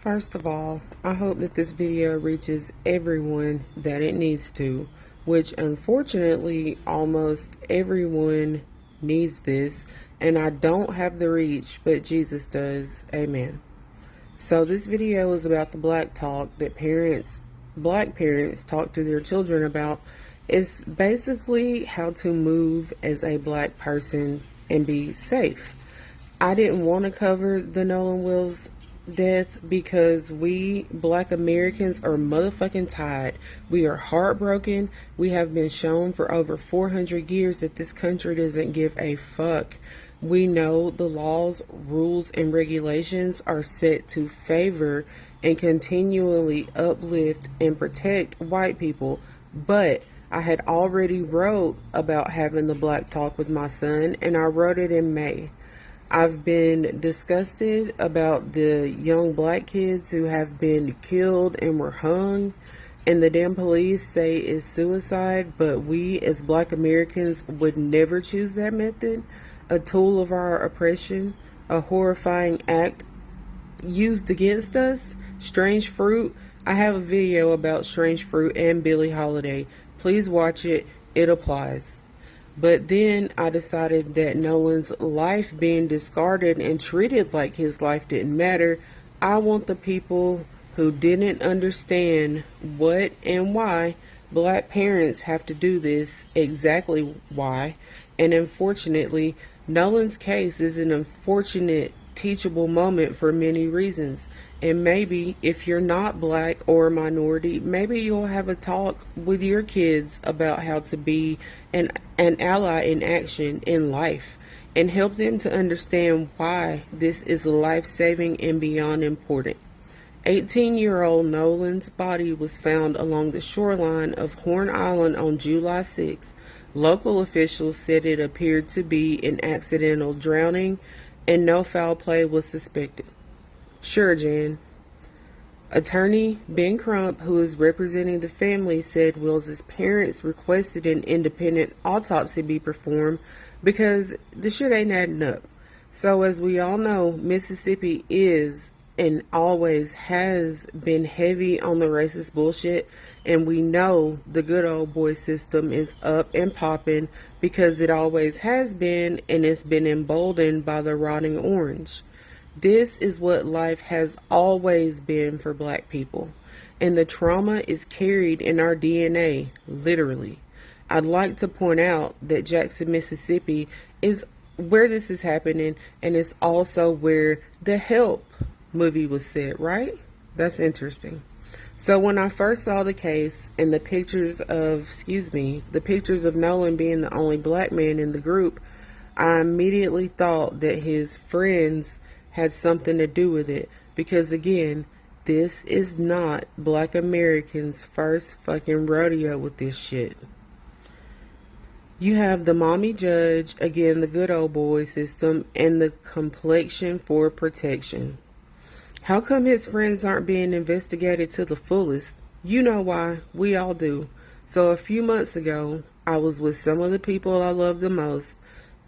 First of all, I hope that this video reaches everyone that it needs to, which unfortunately almost everyone needs this, and I don't have the reach, but Jesus does. Amen. So this video is about the black talk that black parents talk to their children about. It's basically how to move as a black person and be safe. I didn't want to cover the Nolan Wills death because we black Americans are motherfucking tired. We are heartbroken. We have been shown for over 400 years that this country doesn't give a fuck. We know the laws, rules, and regulations are set to favor and continually uplift and protect white people. But I had already wrote about having the black talk with my son, and I wrote it in May. I've been disgusted about the young black kids who have been killed and were hung, and the damn police say it's suicide, but we as black Americans would never choose that method. A tool of our oppression, a horrifying act used against us. Strange Fruit. I have a video about Strange Fruit and Billie Holiday. Please watch it. It applies. But then I decided that Nolan's life being discarded and treated like his life didn't matter. I want the people who didn't understand what and why black parents have to do this, exactly why. And unfortunately, Nolan's case is an unfortunate teachable moment for many reasons. And maybe if you're not black or a minority, maybe you'll have a talk with your kids about how to be an ally in action in life and help them to understand why this is life-saving and beyond important. 18-year-old Nolan's body was found along the shoreline of Horn Island on July 6. Local officials said it appeared to be an accidental drowning and no foul play was suspected. Sure, Jan. Attorney Ben Crump, who is representing the family, said Will's parents requested an independent autopsy be performed because the shit ain't adding up. So as we all know, Mississippi is and always has been heavy on the racist bullshit, and we know the good old boy system is up and popping because it always has been, and it's been emboldened by the rotting orange. This is what life has always been for black people, and the trauma is carried in our DNA, literally. I'd like to point out that Jackson, Mississippi is where this is happening, and it's also where The Help movie was set, right? That's interesting. So when I first saw the case and the pictures of Nolan being the only black man in the group, I immediately thought that his friends had something to do with it, because again, this is not black Americans' first fucking rodeo with this shit. You have the mommy judge, again the good old boy system, and the complexion for protection. How come his friends aren't being investigated to the fullest? You know why. We all do. So a few months ago, I was with some of the people I love the most,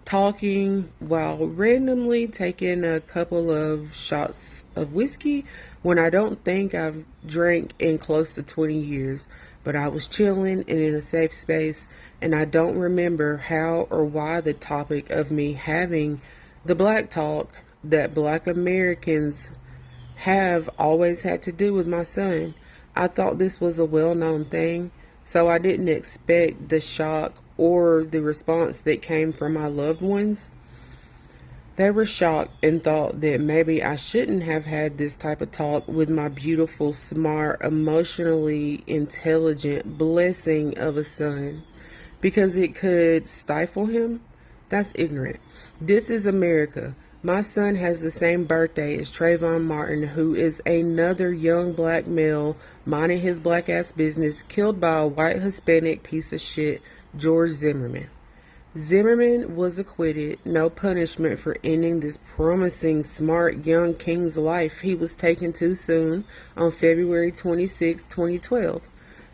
talking while randomly taking a couple of shots of whiskey when I don't think I've drank in close to 20 years. But I was chilling and in a safe space, and I don't remember how or why the topic of me having the black talk that black Americans have always had to do with my son. I thought this was a well-known thing, so I didn't expect the shock or the response that came from my loved ones. They were shocked and thought that maybe I shouldn't have had this type of talk with my beautiful, smart, emotionally intelligent blessing of a son, because it could stifle him. That's ignorant. This is America. My son has the same birthday as Trayvon Martin, who is another young black male minding his black ass business, killed by a white Hispanic piece of shit, George Zimmerman. Zimmerman was acquitted, no punishment for ending this promising, smart, young king's life. He was taken too soon on February 26, 2012.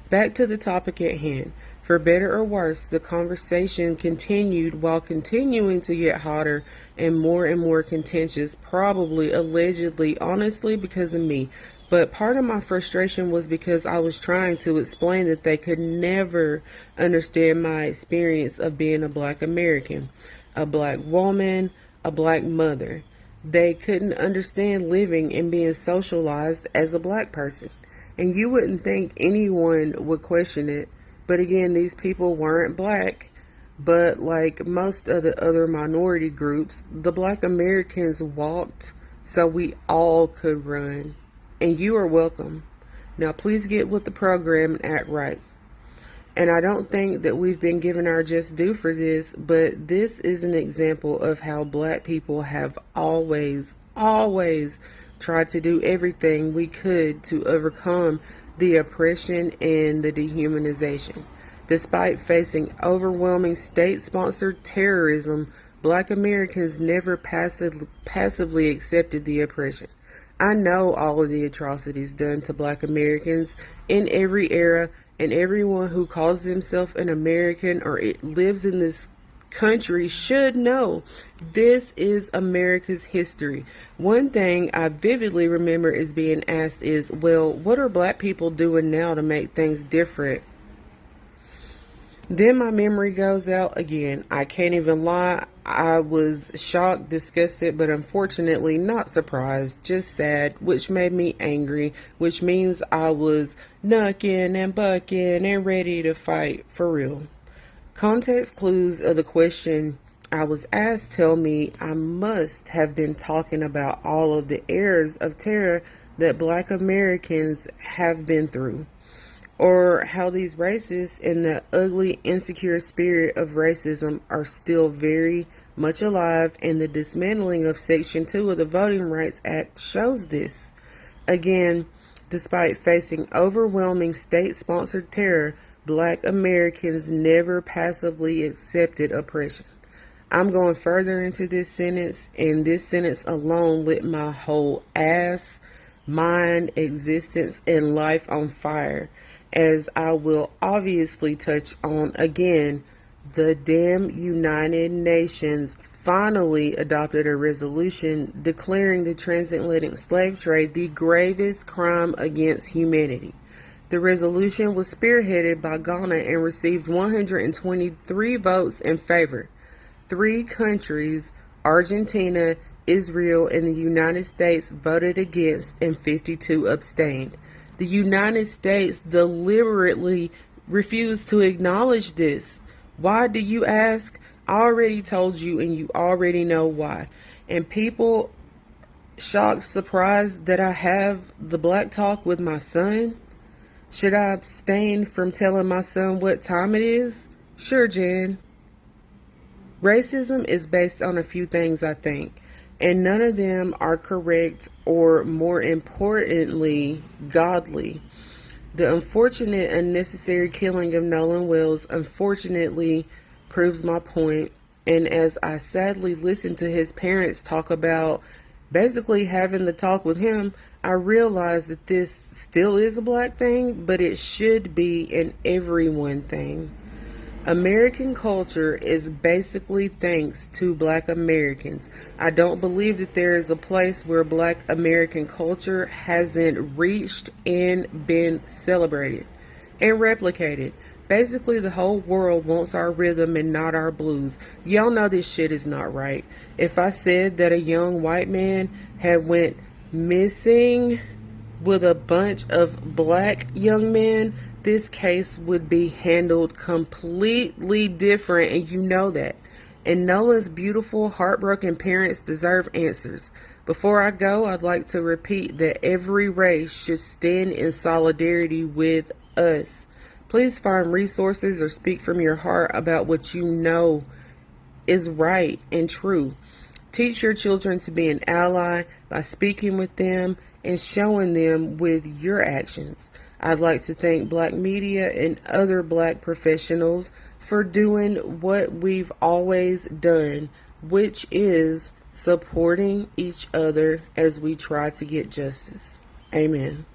Back to the topic at hand. For better or worse, the conversation continued while continuing to get hotter and more contentious, probably, allegedly, honestly, because of me. But part of my frustration was because I was trying to explain that they could never understand my experience of being a black American, a black woman, a black mother. They couldn't understand living and being socialized as a black person. And you wouldn't think anyone would question it. But again, these people weren't black. But like most of the other minority groups, the black Americans walked so we all could run. And you are welcome. Now please get with the program and act right. And I don't think that we've been given our just due for this, but this is an example of how black people have always tried to do everything we could to overcome the oppression and the dehumanization. Despite facing overwhelming state-sponsored terrorism, black Americans never passively accepted the oppression. I know all of the atrocities done to black Americans in every era, and everyone who calls themselves an American or lives in this country should know this is America's history. One thing I vividly remember is being asked is, well, what are black people doing now to make things different? Then my memory goes out again. I can't even lie. I was shocked, disgusted, but unfortunately not surprised, just sad, which made me angry, which means I was knucking and bucking and ready to fight for real. Context clues of the question I was asked tell me I must have been talking about all of the eras of terror that black Americans have been through, or how these racists and the ugly, insecure spirit of racism are still very much alive, and the dismantling of Section 2 of the Voting Rights Act shows this. Again, despite facing overwhelming state-sponsored terror, black Americans never passively accepted oppression. I'm going further into this sentence, and this sentence alone lit my whole ass, mind, existence, and life on fire, as I will obviously touch on again. The damn United Nations finally adopted a resolution declaring the transatlantic slave trade the gravest crime against humanity. The resolution was spearheaded by Ghana and received 123 votes in favor. 3 countries, Argentina, Israel, and the United States, voted against, and 52 abstained. The United States deliberately refused to acknowledge this. Why, do you ask? I already told you, and you already know why. And people shocked, surprised that I have the black talk with my son? Should I abstain from telling my son what time it is? Sure, Jen. Racism is based on a few things, I think, and none of them are correct or, more importantly, godly. The unfortunate, unnecessary killing of Nolan Wells unfortunately proves my point, and as I sadly listen to his parents talk about basically having the talk with him, I realize that this still is a black thing, but it should be an everyone thing. American culture is basically thanks to black Americans. I don't believe that there is a place where black American culture hasn't reached and been celebrated and replicated. Basically, the whole world wants our rhythm and not our blues. Y'all know this shit is not right. If I said that a young white man had went missing with a bunch of black young men, this case would be handled completely different, and you know that. And Nolan's beautiful, heartbroken parents deserve answers. Before I go, I'd like to repeat that every race should stand in solidarity with us. Please find resources or speak from your heart about what you know is right and true. Teach your children to be an ally by speaking with them and showing them with your actions. I'd like to thank black media and other black professionals for doing what we've always done, which is supporting each other as we try to get justice. Amen.